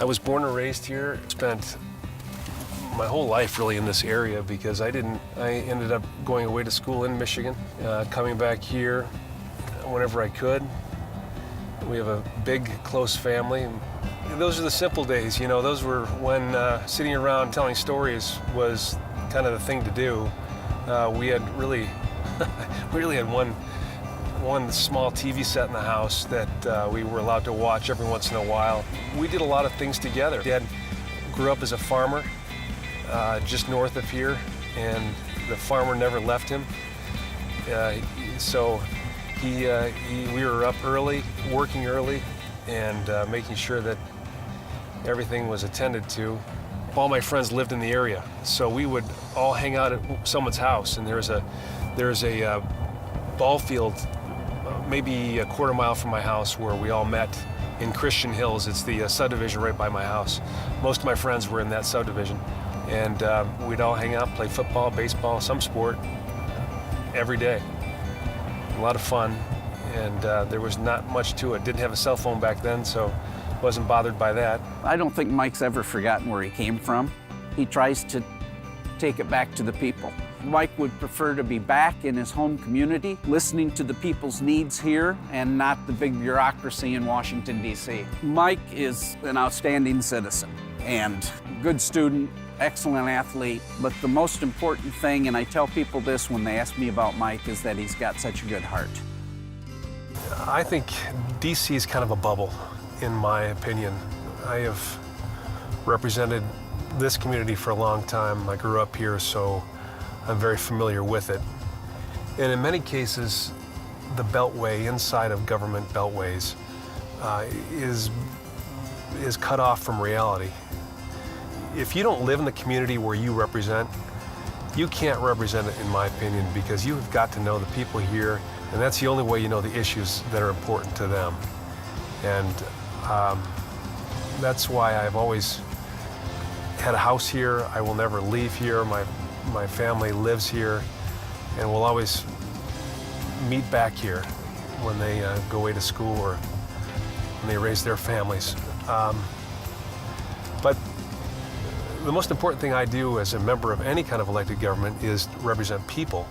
I was born and raised here, spent my whole life really in this area because I ended up going away to school in Michigan, coming back here whenever I could. We have a big, close family. Those are the simple days, you know, those were when sitting around telling stories was kind of the thing to do. We really had one small TV set in the house that we were allowed to watch every once in a while. We did a lot of things together. Dad grew up as a farmer just north of here, and the farmer never left him. So we were up early, working early, and making sure that everything was attended to. All my friends lived in the area, so we would all hang out at someone's house, and there's a ball field maybe a quarter mile from my house where we all met in Christian Hills. It's the subdivision right by my house. Most of my friends were in that subdivision, and we'd all hang out, play football, baseball, some sport every day. A lot of fun, and there was not much to it. Didn't have a cell phone back then, so wasn't bothered by that. I don't think Mike's ever forgotten where he came from. He tries to take it back to the people. Mike would prefer to be back in his home community, listening to the people's needs here and not the big bureaucracy in Washington, D.C. Mike is an outstanding citizen and good student, excellent athlete, but the most important thing, and I tell people this when they ask me about Mike, is that he's got such a good heart. I think D.C. is kind of a bubble, in my opinion. I have represented this community for a long time. I grew up here, so I'm very familiar with it. And in many cases, the beltway, inside of government beltways, is cut off from reality. If you don't live in the community where you represent, you can't represent it, in my opinion, because you have got to know the people here, and that's the only way you know the issues that are important to them. And that's why I've always had a house here. I will never leave here. My family lives here, and we'll always meet back here when they go away to school or when they raise their families. But the most important thing I do as a member of any kind of elected government is represent people.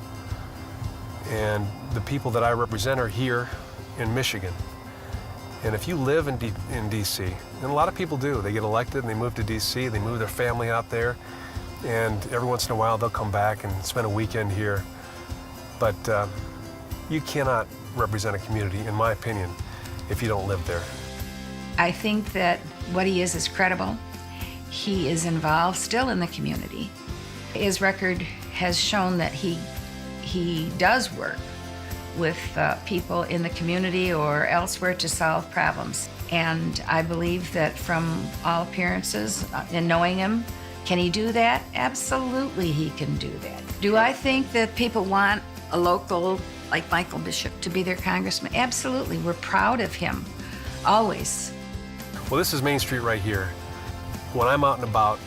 And the people that I represent are here in Michigan. And if you live in D.C., and a lot of people do, they get elected and they move to D.C., they move their family out there, and every once in a while they'll come back and spend a weekend here. But you cannot represent a community, in my opinion, if you don't live there. I think that what he is credible. He is involved still in the community. His record has shown that he does work with people in the community or elsewhere to solve problems. And I believe that from all appearances, in knowing him, can he do that? Absolutely he can do that. Do I think that people want a local like Michael Bishop to be their congressman? Absolutely. We're proud of him, always. Well, this is Main Street right here. When I'm out and about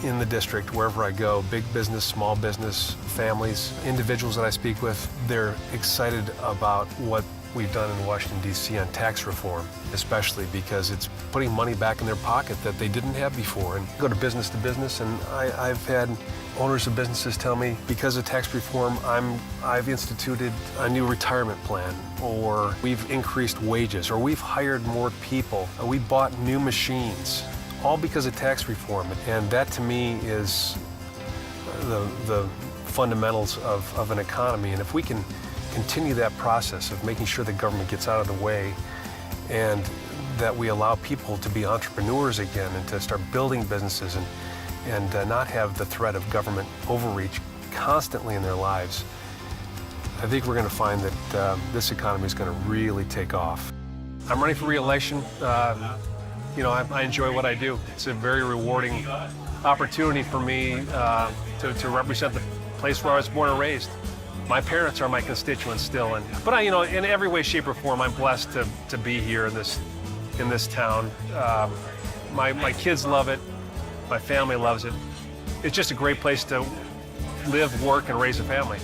in the district, wherever I go, big business, small business, families, individuals that I speak with, they're excited about what we've done in Washington, D.C. on tax reform, especially because it's putting money back in their pocket that they didn't have before. And go to business, and I've had owners of businesses tell me, because of tax reform, I've instituted a new retirement plan, or we've increased wages, or we've hired more people, or we bought new machines, all because of tax reform. And that to me is the fundamentals of an economy. And if we can continue that process of making sure the government gets out of the way and that we allow people to be entrepreneurs again and to start building businesses and not have the threat of government overreach constantly in their lives, I think we're going to find that this economy is going to really take off. I'm running for re-election. You know, I enjoy what I do. It's a very rewarding opportunity for me to represent the place where I was born and raised. My parents are my constituents still, but you know, in every way, shape, or form, I'm blessed to be here in this town. My kids love it. My family loves it. It's just a great place to live, work, and raise a family.